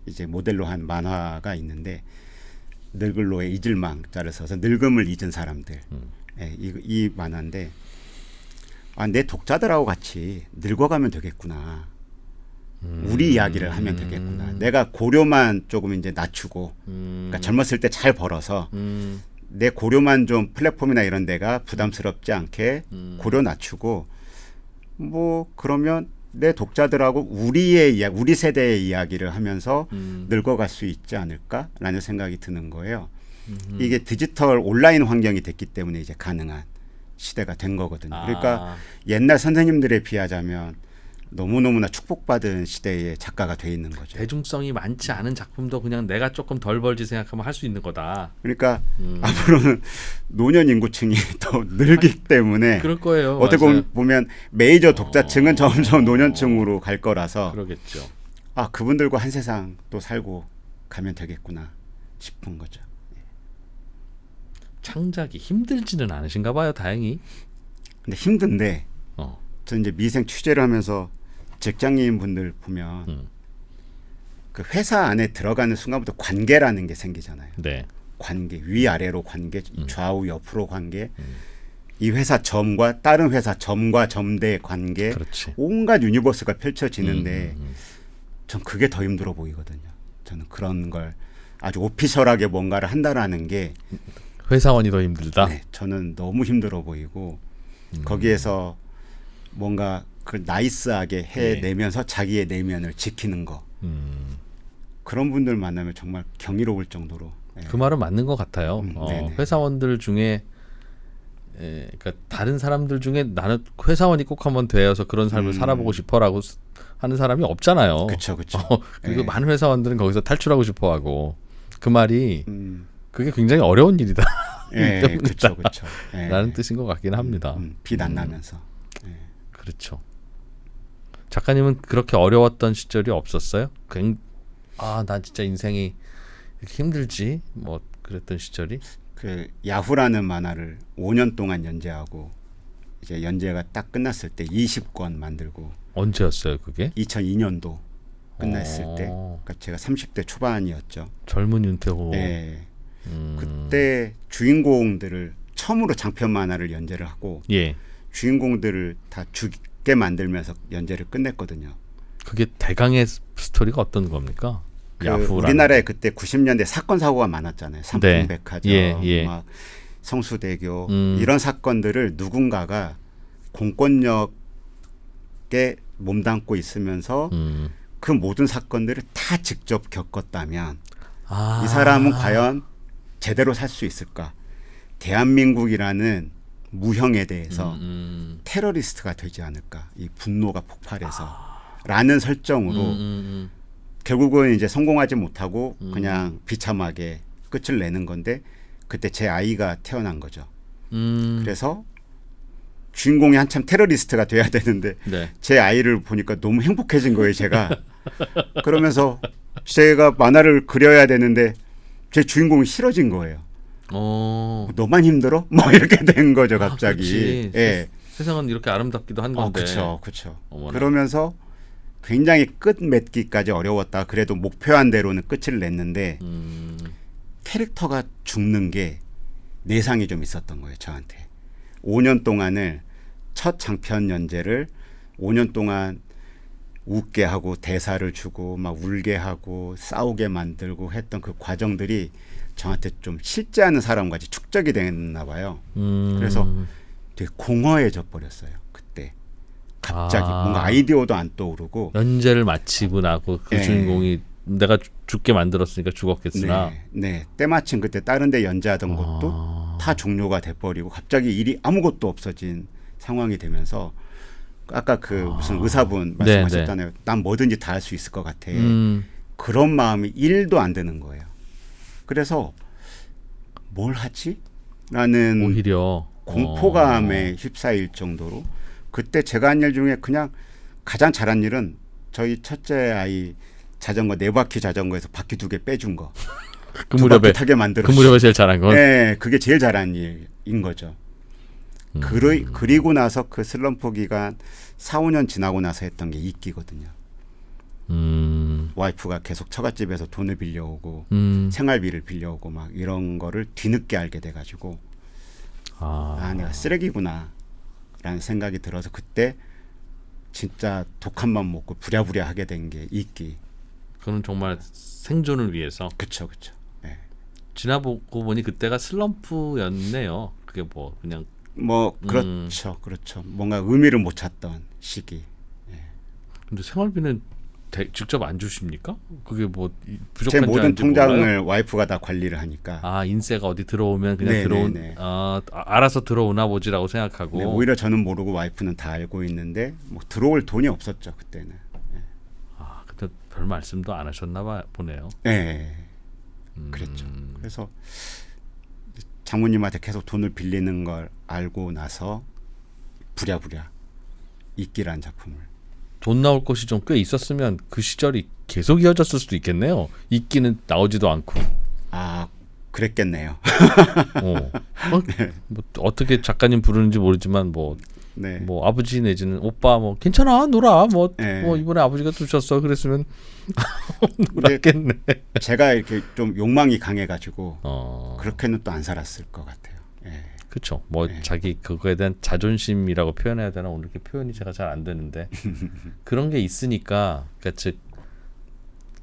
이제 모델로 한 만화가 있는데 늙을로의 잊을망자를 써서 늙음을 잊은 사람들. 예, 이 만화인데 내 독자들하고 같이 늙어가면 되겠구나. 우리 이야기를 하면 되겠구나. 내가 고려만 조금 이제 낮추고, 그러니까 젊었을 때 잘 벌어서 내 고려만 좀 플랫폼이나 이런 데가 부담스럽지 않게 고려 낮추고, 뭐 그러면 내 독자들하고 우리 세대의 이야기를 하면서 늙어갈 수 있지 않을까라는 생각이 드는 거예요. 이게 디지털 온라인 환경이 됐기 때문에 이제 가능한 시대가 된 거거든요. 그러니까 옛날 선생님들에 비하자면 너무너무나 축복받은 시대의 작가가 돼 있는 거죠. 대중성이 많지 않은 작품도 그냥 내가 조금 덜 벌지 생각하면 할 수 있는 거다. 그러니까 앞으로는 노년 인구층이 더 늘기 때문에 그럴 거예요. 어떻게 맞아요. 보면 메이저 독자층은 점점 노년층으로 갈 거라서 그러겠죠. 그분들과 한 세상 또 살고 가면 되겠구나 싶은 거죠. 창작이 힘들지는 않으신가 봐요. 다행히. 근데 힘든데 저 이제 미생 취재를 하면서 직장인 분들 보면 그 회사 안에 들어가는 순간부터 관계라는 게 생기잖아요. 네. 관계 위아래로 관계, 좌우 옆으로 관계, 이 회사 점과 다른 회사 점과 점대의 관계, 그렇지. 온갖 유니버스가 펼쳐지는데 전 그게 더 힘들어 보이거든요. 저는 그런 걸 아주 오피셜하게 뭔가를 한다라는 게 회사원이 더 힘들다. 네, 저는 너무 힘들어 보이고 거기에서 뭔가 그 나이스하게 해내면서 자기의 내면을 지키는 거 그런 분들 만나면 정말 경이로울 정도로 그 말은 맞는 것 같아요. 회사원들 중에 그러니까 다른 사람들 중에 나는 회사원이 꼭 한번 되어서 그런 삶을 살아보고 싶어라고 하는 사람이 없잖아요. 그렇죠. 그리고 많은 회사원들은 거기서 탈출하고 싶어하고 그 말이 그게 굉장히 어려운 일이다. 그렇죠. 라는 뜻인 것 같긴 합니다. 빛 안 나면서. 그렇죠. 작가님은 그렇게 어려웠던 시절이 없었어요? 난 진짜 인생이 이렇게 힘들지? 뭐 그랬던 시절이? 그 야후라는 만화를 5년 동안 연재하고 이제 연재가 딱 끝났을 때 20권 만들고 언제였어요, 그게? 2002년도 끝났을 때. 그러니까 제가 30대 초반이었죠. 젊은 윤태호. 네. 그때 주인공들을 처음으로 장편 만화를 연재를 하고 주인공들을 다 죽게 만들면서 연재를 끝냈거든요. 그게 대강의 스토리가 어떤 겁니까? 우리나라에 그때 90년대 사건 사고가 많았잖아요. 삼풍백화점, 막 성수대교 이런 사건들을 누군가가 공권력에 몸담고 있으면서 그 모든 사건들을 다 직접 겪었다면 이 사람은 과연 제대로 살 수 있을까? 대한민국이라는 무형에 대해서 테러리스트가 되지 않을까? 이 분노가 폭발해서 라는 설정으로 결국은 이제 성공하지 못하고 그냥 비참하게 끝을 내는 건데 그때 제 아이가 태어난 거죠. 그래서 주인공이 한참 테러리스트가 돼야 되는데 제 아이를 보니까 너무 행복해진 거예요, 제가. 그러면서 제가 만화를 그려야 되는데 제 주인공이 싫어진 거예요. 너만 힘들어? 뭐 이렇게 된 거죠, 갑자기. 세상은 이렇게 아름답기도 한 건데. 그렇죠. 그러면서 굉장히 끝 맺기까지 어려웠다. 그래도 목표한 대로는 끝을 냈는데 캐릭터가 죽는 게 내상이 좀 있었던 거예요. 저한테. 5년 동안을 첫 장편 연재를 5년 동안 웃게 하고 대사를 주고 막 울게 하고 싸우게 만들고 했던 그 과정들이 저한테 좀 실제하는 사람같이 축적이 됐나 봐요. 그래서 되게 공허해져 버렸어요. 그때 갑자기 뭔가 아이디어도 안 떠오르고 연재를 마치고 나고 그 네. 주인공이 내가 죽게 만들었으니까 죽었겠으나 네, 때마침 그때 다른 데 연재하던 것도 다 종료가 돼버리고 갑자기 일이 아무것도 없어진 상황이 되면서 아까 그 무슨 의사분 말씀하셨잖아요. 난 뭐든지 다 할 수 있을 것 같아. 그런 마음이 1도 안 드는 거예요. 그래서 뭘 하지? 라는 오히려 공포감에 휩싸일 정도로 그때 제가 한 일 중에 그냥 가장 잘한 일은 저희 첫째 아이 자전거 4바퀴 자전거에서 바퀴 2개 빼준 거. 그 2바퀴 무렵에 타게 만들었어요. 그 무렵에 제일 잘한 건 네, 그게 제일 잘한 일인 거죠. 그리고 나서 그 슬럼프 기간 4, 5년 지나고 나서 했던 게 이끼거든요. 와이프가 계속 처갓집에서 돈을 빌려오고 생활비를 빌려오고 막 이런 거를 뒤늦게 알게 돼가지고 내가 쓰레기구나 라는 생각이 들어서 그때 진짜 독 한 번 먹고 부랴부랴 하게 된 게 이끼. 그건 정말 생존을 위해서. 그쵸. 네. 지나보고 보니 그때가 슬럼프였네요. 그게 뭐 그냥 뭐 그렇죠. 뭔가 의미를 못 찾던 시기. 근데 생활비는 직접 안 주십니까? 그게 뭐 제 부족한지 모든 아닌지 통장을 몰라요? 와이프가 다 관리를 하니까. 인세가 어디 들어오면 그냥 네네네. 알아서 들어오나 보지라고 생각하고. 네, 오히려 저는 모르고 와이프는 다 알고 있는데 뭐 들어올 돈이 없었죠 그때는. 근데 별 말씀도 안 하셨나 보네요. 네, 그랬죠. 그래서 장모님한테 계속 돈을 빌리는 걸 알고 나서 부랴부랴 이끼라는 작품을. 돈 나올 것이 좀 꽤 있었으면 그 시절이 계속 이어졌을 수도 있겠네요. 이끼는 나오지도 않고. 그랬겠네요. 뭐 어떻게 작가님 부르는지 모르지만 뭐 아버지 내지는 오빠 뭐 괜찮아 놀아 뭐 이번에 아버지가 또 주셨어 그랬으면 놀았겠네. 제가 이렇게 좀 욕망이 강해가지고 그렇게는 또 안 살았을 것 같아요. 그렇죠. 뭐 자기 그거에 대한 자존심이라고 표현해야 되나 오늘 이렇게 표현이 제가 잘 안 되는데 그런 게 있으니까 그러니까 즉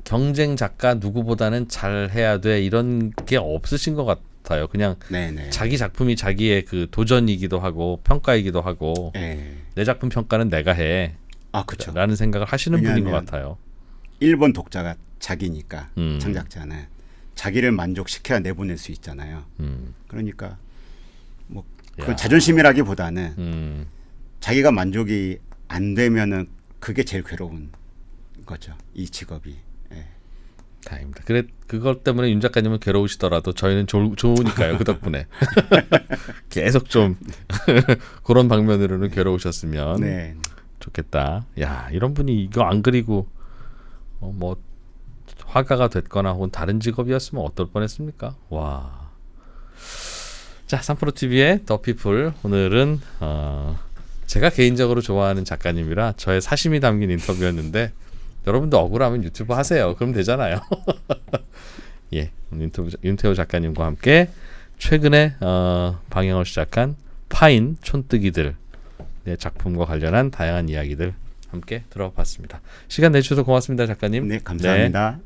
경쟁 작가 누구보다는 잘 해야 돼 이런 게 없으신 것 같아요. 그냥 자기 작품이 자기의 그 도전이기도 하고 평가이기도 하고 내 작품 평가는 내가 해. 그렇죠. 라는 생각을 하시는 분인 것 같아요. 일본 독자가 자기니까 창작자는 자기를 만족시켜야 내보낼 수 있잖아요. 그러니까 뭐 그건 자존심이라기보다는 자기가 만족이 안 되면은 그게 제일 괴로운 거죠. 이 직업이. 다행입니다. 그래 그것 때문에 윤 작가님은 괴로우시더라도 저희는 좋으니까요. 그 덕분에 계속 좀 그런 방면으로는 괴로우셨으면 좋겠다. 야 이런 분이 이거 안 그리고 뭐 화가가 됐거나 혹은 다른 직업이었으면 어떨 뻔했습니까? 와. 자 3프로TV의 더 피플 오늘은 제가 개인적으로 좋아하는 작가님이라 저의 사심이 담긴 인터뷰였는데 여러분도 억울하면 유튜브 하세요. 그럼 되잖아요. 예, 윤태호 작가님과 함께 최근에 방영을 시작한 파인 촌뜨기들 작품과 관련한 다양한 이야기들 함께 들어봤습니다. 시간 내주셔서 고맙습니다, 작가님. 네, 감사합니다. 네.